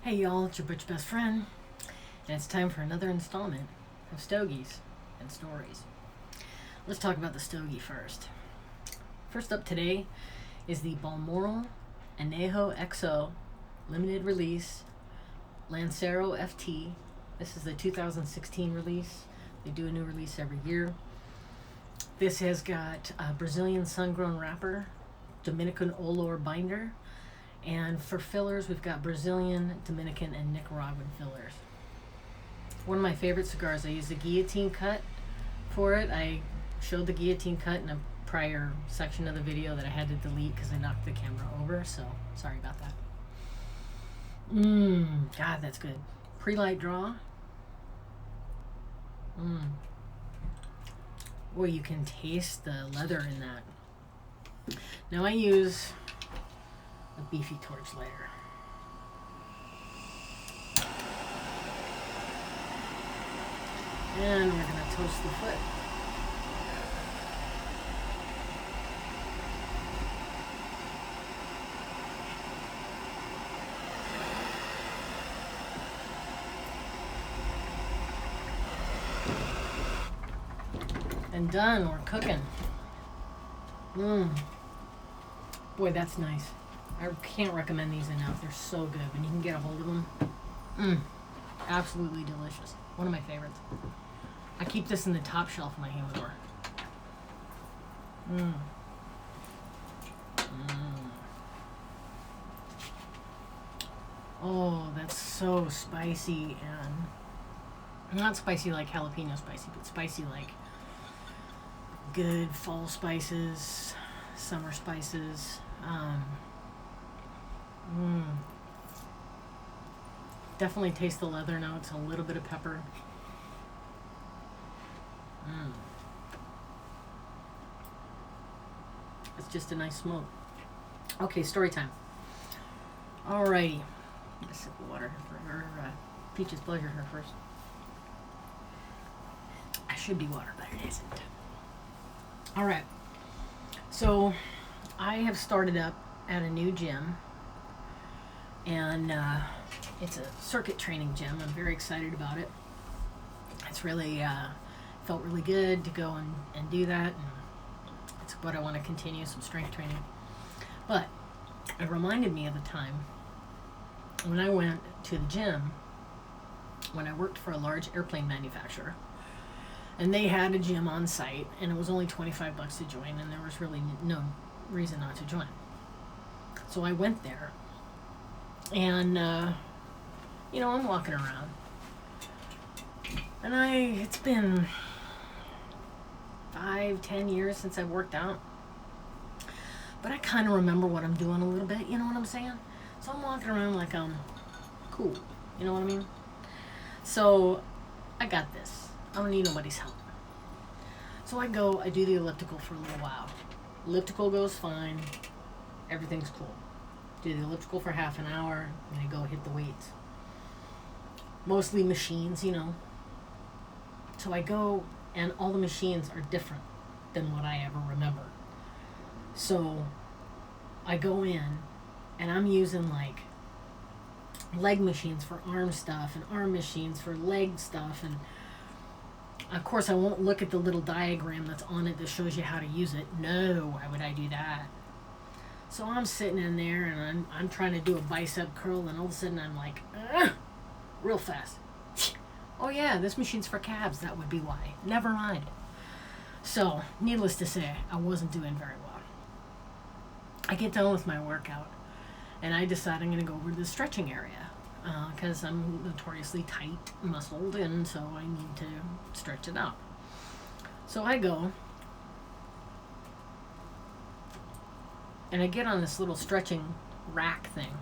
Hey y'all, it's your butch best friend, and it's time for another installment of Stogies and Stories. Let's talk about the Stogie first. First up today is the Balmoral Anejo XO limited release Lancero FT. This is the 2016 release. They do a new release every year. This has got a Brazilian sun-grown wrapper, Dominican Olor binder, and for fillers, we've got Brazilian, Dominican, and Nicaraguan fillers. One of my favorite cigars, I use the guillotine cut for it. I showed the guillotine cut in a prior section of the video that I had to delete because I knocked the camera over, so sorry about that. God, that's good. Pre-light draw. Boy, you can taste the leather in that. Now I use a beefy torch lighter. And we're going to toast the foot. And done, we're cooking. Boy, that's nice. I can't recommend these enough. They're so good. When you can get a hold of them, absolutely delicious. One of my favorites. I keep this in the top shelf of my humidor. Oh, that's so spicy, and not spicy like jalapeno spicy, but spicy like good fall spices, summer spices. Definitely taste the leather notes, a little bit of pepper. It's just a nice smoke. Okay, story time. Alrighty. Get a sip of water for Peach's pleasure here first. I should be water, but it isn't. Alright. So, I have started up at a new gym, and it's a circuit training gym. I'm very excited about it. It's really felt really good to go and do that, and it's what I want to continue, some strength training. But it reminded me of the time when I went to the gym when I worked for a large airplane manufacturer, and they had a gym on site, and it was only $25 to join, and there was really no reason not to join. So I went there, and I'm walking around, and it's been 5-10 years since I worked out, but I kind of remember what I'm doing a little bit, you know what I'm saying? So I'm walking around like I'm cool, you know what I mean? So I got this. I don't need nobody's help. So I do the elliptical for a little while. Elliptical goes fine, everything's cool. Do the elliptical for half an hour, and I go hit the weights. Mostly machines, So I go, and all the machines are different than what I ever remember. So I go in, and I'm using like leg machines for arm stuff, and arm machines for leg stuff, and of course I won't look at the little diagram that's on it that shows you how to use it. No, why would I do that? So I'm sitting in there, and I'm trying to do a bicep curl, and all of a sudden I'm like, real fast. Oh yeah, this machine's for calves, that would be why. Never mind. So, needless to say, I wasn't doing very well. I get done with my workout, and I decide I'm going to go over to the stretching area, because I'm notoriously tight muscled, and so I need to stretch it out. So I go, and I get on this little stretching rack thing,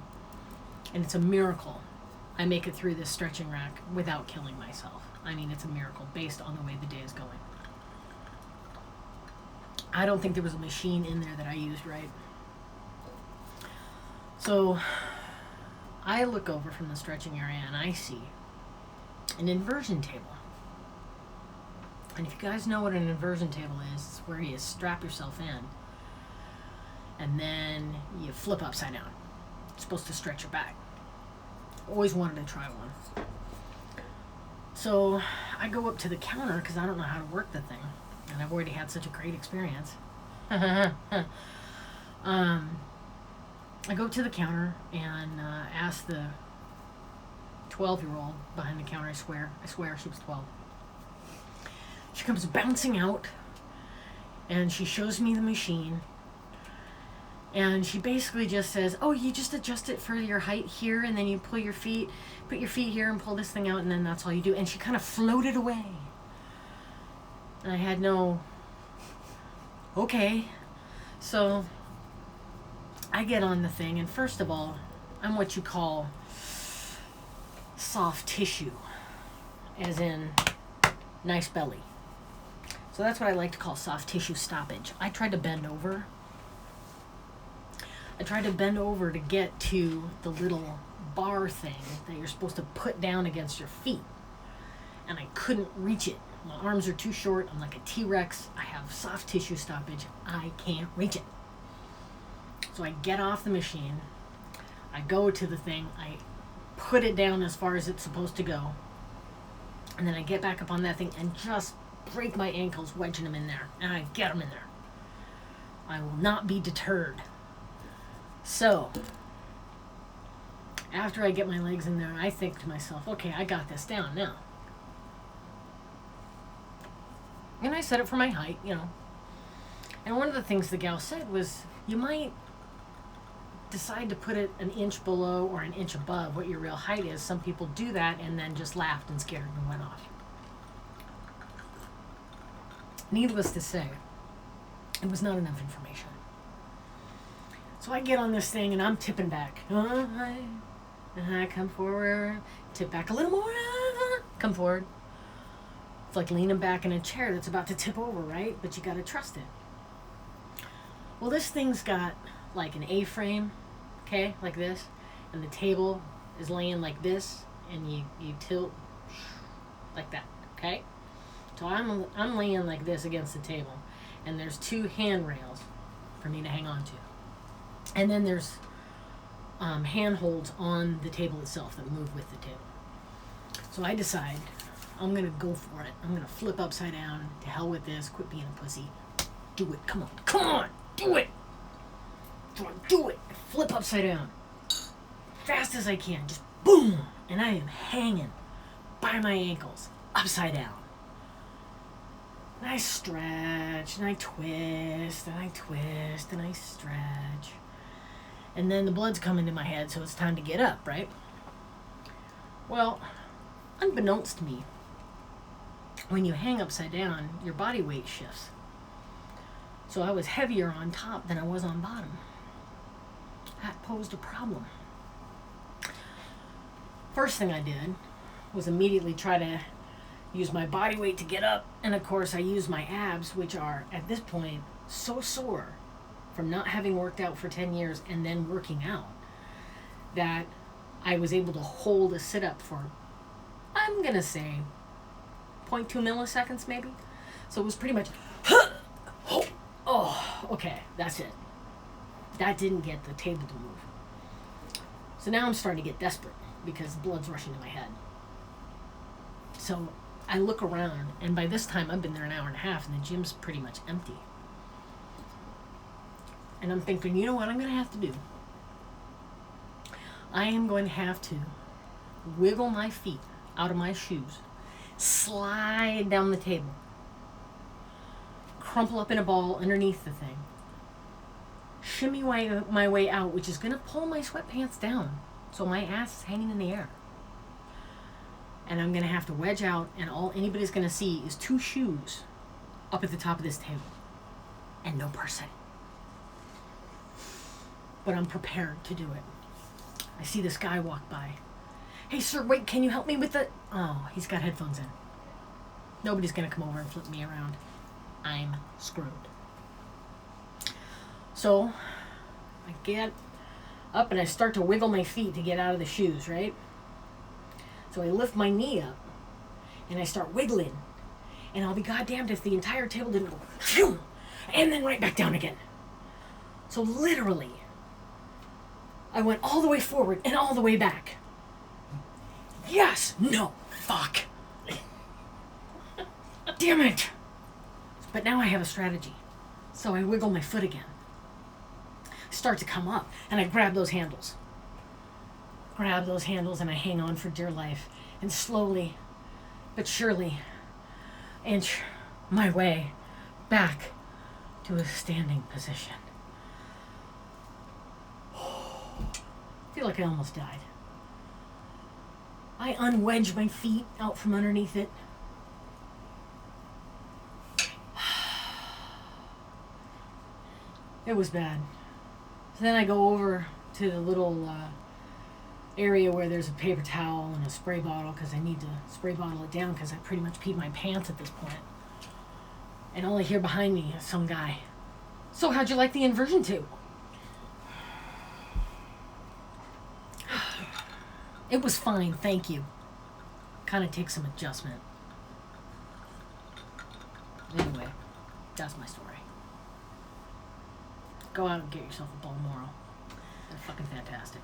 and it's a miracle I make it through this stretching rack without killing myself. I mean, it's a miracle based on the way the day is going. I don't think there was a machine in there that I used right. So I look over from the stretching area, and I see an inversion table. And if you guys know what an inversion table is, it's where you strap yourself in, and then you flip upside down. It's supposed to stretch your back. Always wanted to try one. So I go up to the counter because I don't know how to work the thing. And I've already had such a great experience. I go up to the counter and ask the 12-year-old behind the counter, I swear she was 12. She comes bouncing out and she shows me the machine. And she basically just says, oh, you just adjust it for your height here, and then you put your feet here and pull this thing out, and then that's all you do. And she kind of floated away. And I had no, okay. So I get on the thing, and first of all, I'm what you call soft tissue, as in nice belly. So that's what I like to call soft tissue stoppage. I tried to bend over to get to the little bar thing that you're supposed to put down against your feet. And I couldn't reach it. My arms are too short. I'm like a T-Rex. I have soft tissue stoppage. I can't reach it. So I get off the machine. I go to the thing. I put it down as far as it's supposed to go. And then I get back up on that thing and just break my ankles wedging them in there. And I get them in there. I will not be deterred. So, after I get my legs in there, I think to myself, okay, I got this down now. And I set it for my height, you know. And one of the things the gal said was, you might decide to put it an inch below or an inch above what your real height is. Some people do that and then just laughed and scared and went off. Needless to say, it was not enough information. So I get on this thing and I'm tipping back. I come forward, tip back a little more, come forward. It's like leaning back in a chair that's about to tip over, right? But you gotta trust it. Well, this thing's got like an A-frame, okay, like this, and the table is laying like this, and you tilt like that, okay? So I'm laying like this against the table, and there's two handrails for me to hang on to. And then there's handholds on the table itself that move with the table. So I decide I'm going to go for it. I'm going to flip upside down. To hell with this. Quit being a pussy. Do it. Come on. Do it. Do it. Flip upside down. Fast as I can. Just boom. And I am hanging by my ankles upside down. And I stretch and I twist and I twist and I stretch. And then the blood's coming to my head, so it's time to get up, right? Well, unbeknownst to me, when you hang upside down, your body weight shifts. So I was heavier on top than I was on bottom. That posed a problem. First thing I did was immediately try to use my body weight to get up. And of course, I used my abs, which are, at this point, so sore from not having worked out for 10 years and then working out, that I was able to hold a sit-up for, I'm going to say, 0.2 milliseconds maybe. So it was pretty much, oh, okay, that's it. That didn't get the table to move. So now I'm starting to get desperate because the blood's rushing to my head. So I look around, and by this time I've been there an hour and a half, and the gym's pretty much empty. And I'm thinking, you know what I'm going to have to do? I am going to have to wiggle my feet out of my shoes, slide down the table, crumple up in a ball underneath the thing, shimmy my way out, which is going to pull my sweatpants down so my ass is hanging in the air. And I'm going to have to wedge out, and all anybody's going to see is two shoes up at the top of this table and no person. But I'm prepared to do it. I see this guy walk by. Hey, sir, wait, can you help me with the... Oh, he's got headphones in. Nobody's going to come over and flip me around. I'm screwed. So, I get up and I start to wiggle my feet to get out of the shoes, right? So I lift my knee up and I start wiggling. And I'll be goddamned if the entire table didn't go, phew, and then right back down again. So literally, I went all the way forward and all the way back. Yes! No! Fuck! Damn it! But now I have a strategy. So I wiggle my foot again. Start to come up, and I grab those handles. Grab those handles, and I hang on for dear life. And slowly, but surely, inch my way back to a standing position. I feel like I almost died. I unwedge my feet out from underneath it. It was bad. So then I go over to the little area where there's a paper towel and a spray bottle because I need to spray bottle it down because I pretty much peed my pants at this point. And only here behind me is some guy. So how'd you like the inversion tube? It was fine, thank you. Kind of takes some adjustment. Anyway, that's my story. Go out and get yourself a bone moral. They're fucking fantastic.